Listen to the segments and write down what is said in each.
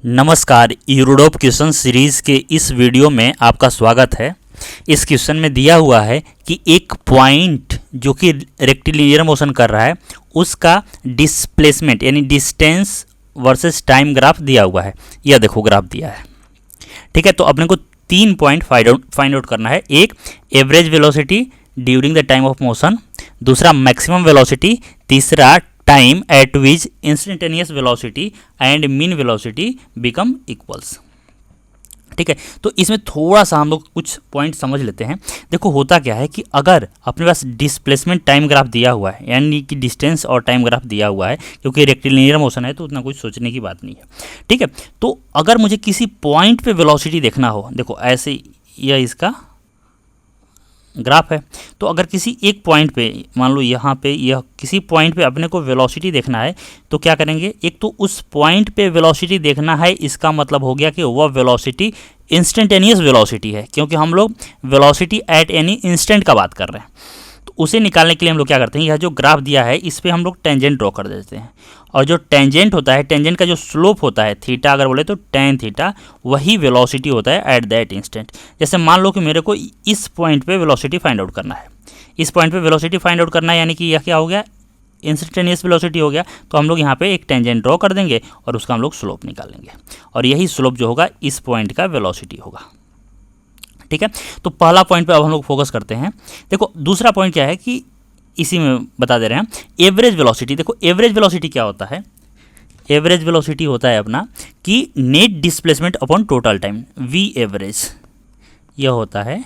नमस्कार, यूरोडोप question series के इस वीडियो में आपका स्वागत है। इस क्वेश्चन में दिया हुआ है कि एक पॉइंट जो कि रेक्टिलिनियर मोशन कर रहा है उसका डिस्प्लेसमेंट यानी डिस्टेंस वर्सेस टाइम ग्राफ दिया हुआ है। यह देखो ग्राफ दिया है, ठीक है। तो अपने को 3 पॉइंट फाइंड आउट करना है। एक, average velocity during the time of motion, दूसरा मैक्सिमम वेलोसिटी, तीसरा time eight which instantaneous velocity and mean velocity become equals. ठीक है, तो इसमें थोड़ा सा हम लोग कुछ पॉइंट समझ लेते हैं। देखो होता क्या है कि अगर अपने पास डिस्प्लेसमेंट टाइम ग्राफ दिया हुआ है यानी कि डिस्टेंस और टाइम ग्राफ दिया हुआ है, क्योंकि रेक्टिलिनियर मोशन है तो उतना कुछ सोचने की बात नहीं है। ठीक है, तो अगर मुझे किसी पॉइंट पे वेलोसिटी देखना हो, देखो ऐसे यह इसका ग्राफ है, तो अगर किसी एक पॉइंट पे मान लो यहाँ पे यह किसी पॉइंट पे अपने को वेलोसिटी देखना है तो क्या करेंगे, एक तो उस पॉइंट पे वेलोसिटी देखना है, इसका मतलब हो गया कि वह वेलोसिटी इंस्टेंटेनियस वेलोसिटी है, क्योंकि हम लोग वेलोसिटी एट एनी इंस्टेंट का बात कर रहे हैं। तो उसे निकालने के लिए हम लोग क्या करते हैं, यह जो ग्राफ दिया है इस पर हम लोग टेंजेंट ड्रॉ कर देते हैं, और जो टेंजेंट होता है, टेंजेंट का जो स्लोप होता है थीटा अगर बोले तो टेन थीटा, वही वेलोसिटी होता है एट दैट इंस्टेंट। जैसे मान लो कि मेरे को इस पॉइंट पे वेलोसिटी फाइंड आउट करना है, इस पॉइंट पे वेलोसिटी फाइंड आउट करना है, यानी कि यह क्या हो गया, इंस्टेंटेनियस वेलोसिटी हो गया। तो हम लोग यहाँ पे एक टेंजेंट ड्रॉ कर देंगे और उसका हम लोग स्लोप निकालेंगे, और यही स्लोप जो होगा इस पॉइंट का वेलोसिटी होगा। ठीक है, तो पहला पॉइंट पे अब हम लोग फोकस करते हैं। देखो दूसरा पॉइंट क्या है कि इसी में बता दे रहे हैं, एवरेज वेलोसिटी। देखो एवरेज वेलोसिटी क्या होता है, एवरेज वेलोसिटी होता है अपना कि net displacement upon total time, v average. यह होता है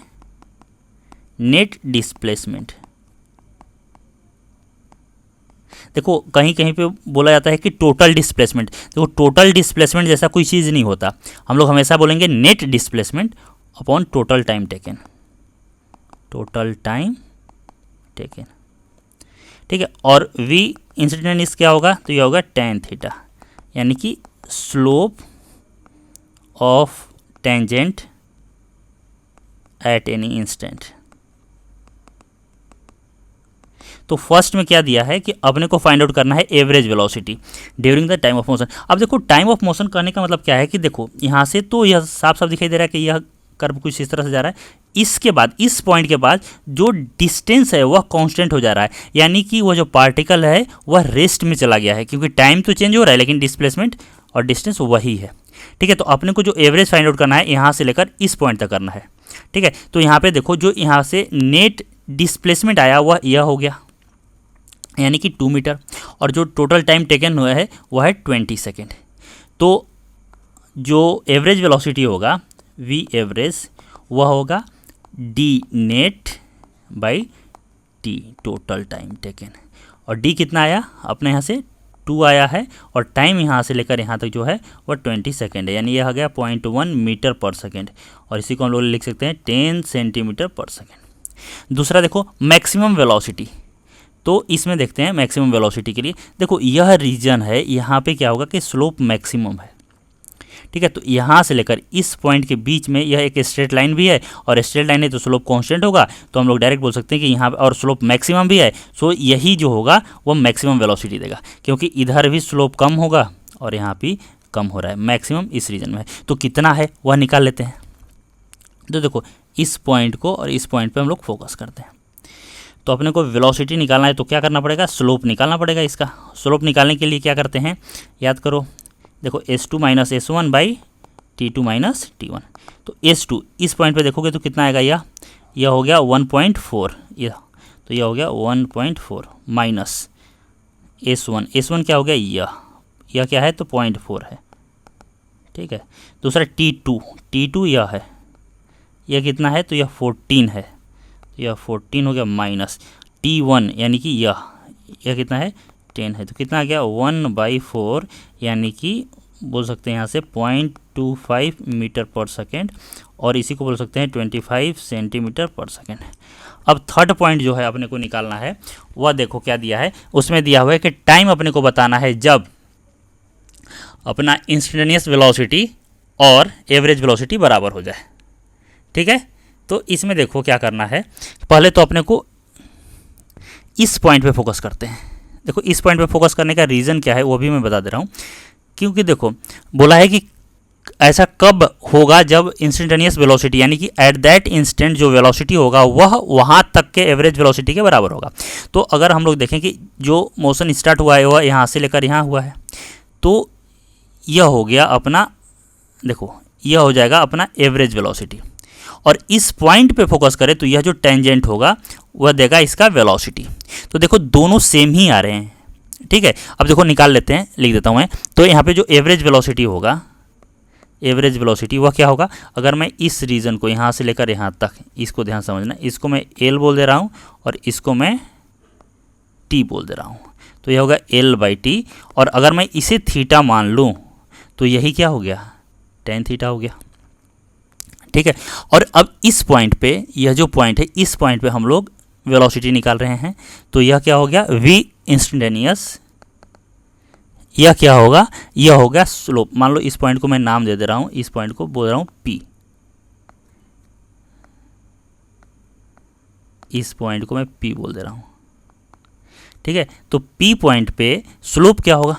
नेट डिस्प्लेसमेंट। देखो कहीं कहीं पे बोला जाता है कि टोटल डिस्प्लेसमेंट। देखो टोटल डिस्प्लेसमेंट जैसा कोई चीज़ नहीं होता, हम लोग हमेशा बोलेंगे net displacement upon total time taken, total time taken. ठीक है, और वी इंस्टेंटेनियस क्या होगा, तो यह होगा टेन थीटा, यानी कि slope of tangent at any instant. तो फर्स्ट में क्या दिया है कि अपने को फाइंड आउट करना है average velocity during the time of motion. अब देखो टाइम ऑफ मोशन करने का मतलब क्या है कि देखो यहाँ से तो यह साफ साफ दिखाई दे रहा है कि यह कर्व कुछ इस तरह से जा रहा है, इसके बाद इस पॉइंट के बाद जो डिस्टेंस है वह कांस्टेंट हो जा रहा है, यानी कि वह जो पार्टिकल है वह रेस्ट में चला गया है, क्योंकि टाइम तो चेंज हो रहा है लेकिन डिस्प्लेसमेंट और डिस्टेंस वही है। ठीक है, तो अपने को जो एवरेज फाइंड आउट करना है यहाँ से लेकर इस पॉइंट तक करना है। ठीक है, तो यहाँ पे देखो जो यहाँ से नेट डिस्प्लेसमेंट आया वह यह हो गया, यानी कि 2 मीटर, और जो टोटल टाइम टेकन हुआ है वह है 20 सेकेंड। तो जो एवरेज वेलोसिटी होगा वी एवरेज वह होगा D net by T total time taken, और डी कितना आया अपने यहाँ से 2 आया है, और टाइम यहाँ से लेकर यहाँ तक जो है वह 20 सेकेंड है, यानी यह आ गया 0.1 मीटर पर सेकेंड, और इसी को हम लोग लिख सकते हैं 10 सेंटीमीटर पर सेकेंड। दूसरा देखो मैक्सिमम वेलोसिटी, तो इसमें देखते हैं मैक्सिमम वेलोसिटी के लिए। देखो यह रीजन है, यहाँ पे क्या होगा कि स्लोप मैक्सिमम है। ठीक है, तो यहाँ से लेकर इस पॉइंट के बीच में यह एक स्ट्रेट लाइन भी है, और स्ट्रेट लाइन है तो स्लोप कांस्टेंट होगा, तो हम लोग डायरेक्ट बोल सकते हैं कि यहाँ और स्लोप मैक्सिमम भी है, सो यही जो होगा वो मैक्सिमम वेलोसिटी देगा, क्योंकि इधर भी स्लोप कम होगा और यहाँ भी कम हो रहा है, मैक्सिमम इस रीजन में है। तो कितना है वह निकाल लेते हैं। तो देखो इस पॉइंट को और इस पॉइंट पर हम लोग फोकस करते हैं। तो अपने को वेलोसिटी निकालना है तो क्या करना पड़ेगा, स्लोप निकालना पड़ेगा। इसका स्लोप निकालने के लिए क्या करते हैं, याद करो, देखो S2 minus S1 by T2 minus T1। तो S2 इस पॉइंट पे देखोगे तो कितना आएगा, यह हो गया 1.4, यह तो यह हो गया 1.4 माइनस S1 क्या हो गया, यह क्या है तो 0.4 है। ठीक है, दूसरा T2 यह है, यह कितना है तो यह 14 है, तो यह 14 हो गया, माइनस T1 यानी कि यह कितना है 10 है, तो कितना आ गया 1/4, यानी कि बोल सकते हैं यहाँ से 0.25 मीटर पर सेकेंड, और इसी को बोल सकते हैं 25 सेंटीमीटर पर सेकेंड। अब थर्ड पॉइंट जो है अपने को निकालना है वह देखो क्या दिया है, उसमें दिया हुआ है कि टाइम अपने को बताना है जब अपना इंस्टेंटेनियस वेलोसिटी और एवरेज वेलोसिटी बराबर हो जाए। ठीक है, तो इसमें देखो क्या करना है, पहले तो अपने को इस पॉइंट पे फोकस करते हैं। देखो इस पॉइंट पे फोकस करने का रीज़न क्या है वो भी मैं बता दे रहा हूँ, क्योंकि देखो बोला है कि ऐसा कब होगा जब इंस्टेंटेनियस वेलोसिटी यानी कि एट दैट इंस्टेंट जो वेलोसिटी होगा वह वहाँ तक के एवरेज वेलोसिटी के बराबर होगा। तो अगर हम लोग देखें कि जो मोशन स्टार्ट हुआ है वह यहाँ से लेकर यहाँ हुआ है, तो यह हो गया अपना, देखो यह हो जाएगा अपना एवरेज वेलोसिटी, और इस पॉइंट पे फोकस करें तो यह जो टेंजेंट होगा वह देगा इसका वेलोसिटी। तो देखो दोनों सेम ही आ रहे हैं, ठीक है। अब देखो निकाल लेते हैं, लिख देता हूँ मैं। तो यहाँ पे जो एवरेज वेलोसिटी होगा, एवरेज वेलोसिटी वह क्या होगा, अगर मैं इस रीजन को यहाँ से लेकर यहाँ तक, इसको ध्यान समझना, इसको मैं एल बोल दे रहा हूँ और इसको मैं टी बोल दे रहा हूँ, तो यह होगा एल बाई टी। और अगर मैं इसे थीटा मान लूँ तो यही क्या हो गया, टेन थीटा हो गया, ठीक है। और अब इस पॉइंट पे, यह जो पॉइंट है इस पॉइंट पे हम लोग वेलोसिटी निकाल रहे हैं, तो यह क्या हो गया v इंस्टेंटेनियस, यह क्या होगा, यह होगा स्लोप। मान लो इस पॉइंट को मैं नाम दे दे रहा हूँ, इस पॉइंट को बोल रहा हूँ p, इस पॉइंट को मैं p बोल दे रहा हूँ, ठीक है। तो p पॉइंट पे स्लोप क्या होगा,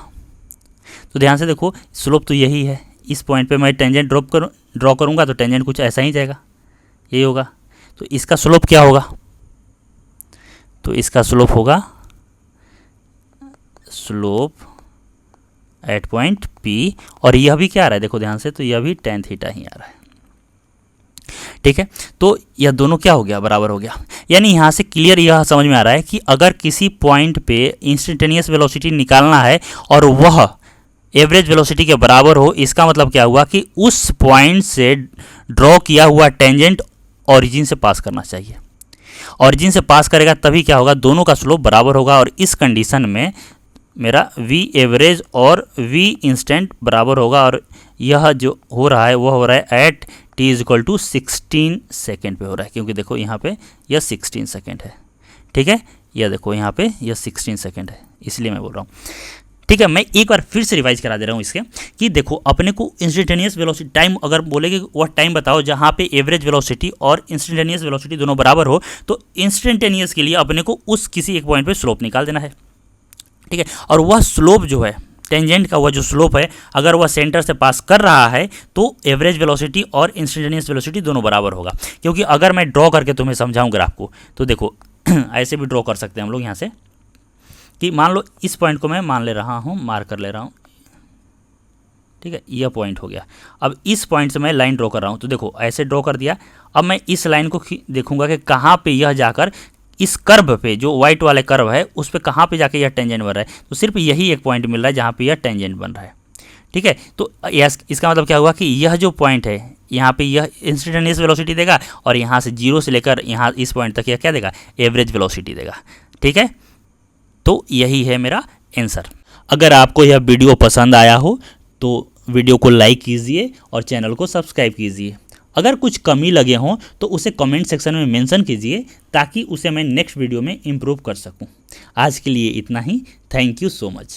तो ध्यान से देखो स्लोप तो यही है, इस पॉइंट पे मैं टेंजेंट ड्रॉ करूँगा तो टेंजेंट कुछ ऐसा ही जाएगा, यही होगा। तो इसका स्लोप क्या होगा, तो इसका स्लोप होगा स्लोप एट पॉइंट P, और यह भी क्या आ रहा है, देखो ध्यान से, तो यह भी टेन थीटा ही आ रहा है, ठीक है। तो यह दोनों क्या हो गया, बराबर हो गया। यानी यहाँ से क्लियर यह समझ में आ रहा है कि अगर किसी पॉइंट पे इंस्टेंटेनियस वेलोसिटी निकालना है और वह एवरेज वेलोसिटी के बराबर हो, इसका मतलब क्या हुआ कि उस पॉइंट से ड्रॉ किया हुआ टेंजेंट ऑरिजिन से पास करना चाहिए। ऑरिजिन से पास करेगा तभी क्या होगा, दोनों का स्लोप बराबर होगा, और इस कंडीशन में मेरा v एवरेज और v इंस्टेंट बराबर होगा। और यह जो हो रहा है वह हो रहा है at t is equal to 16 second पे हो रहा है, क्योंकि देखो यहाँ पे यह 16 सेकेंड है, ठीक है। यह देखो यहाँ पे यह 16 सेकेंड है, इसलिए मैं बोल रहा हूँ, ठीक है। मैं एक बार फिर से रिवाइज करा दे रहा हूँ इसके, कि देखो अपने को इंस्टेंटेनियस वेलोसिटी टाइम अगर बोलेगे वह टाइम बताओ जहाँ पे एवरेज वेलोसिटी और इंस्टेंटेनियस वेलोसिटी दोनों बराबर हो, तो इंस्टेंटेनियस के लिए अपने को उस किसी एक पॉइंट पे स्लोप निकाल देना है, ठीक है। और वह स्लोप जो है टेंजेंट का, वह जो स्लोप है अगर वह सेंटर से पास कर रहा है तो एवरेज वेलोसिटी और इंस्टेंटेनियस वेलोसिटी दोनों बराबर होगा। क्योंकि अगर मैं ड्रॉ करके तुम्हें समझाऊँ ग्राफ को, तो देखो ऐसे भी ड्रॉ कर सकते हैं हम लोग यहाँ से, कि मान लो इस पॉइंट को मैं मान ले रहा हूँ, मार्क कर ले रहा हूँ, ठीक है, यह पॉइंट हो गया। अब इस पॉइंट से मैं लाइन ड्रॉ कर रहा हूँ, तो देखो ऐसे ड्रॉ कर दिया। अब मैं इस लाइन को देखूंगा कि कहाँ पे यह जाकर इस कर्व पे, जो वाइट वाले कर्व है उस पे कहाँ पे जाके यह टेंजेंट बन रहा है, तो सिर्फ यही एक पॉइंट मिल रहा है जहाँ पे यह टेंजेंट बन रहा है, ठीक है। तो इसका मतलब क्या हुआ कि यह जो पॉइंट है यहाँ पे यह इंस्टेंटेनियस वेलोसिटी देगा, और यहाँ से जीरो से लेकर यहाँ इस पॉइंट तक यह क्या देगा, एवरेज वेलोसिटी देगा, ठीक है। तो यही है मेरा आंसर। अगर आपको यह वीडियो पसंद आया हो तो वीडियो को लाइक कीजिए और चैनल को सब्सक्राइब कीजिए। अगर कुछ कमी लगे हों तो उसे कमेंट सेक्शन में मेंशन कीजिए, ताकि उसे मैं नेक्स्ट वीडियो में इम्प्रूव कर सकूं। आज के लिए इतना ही। Thank you so much.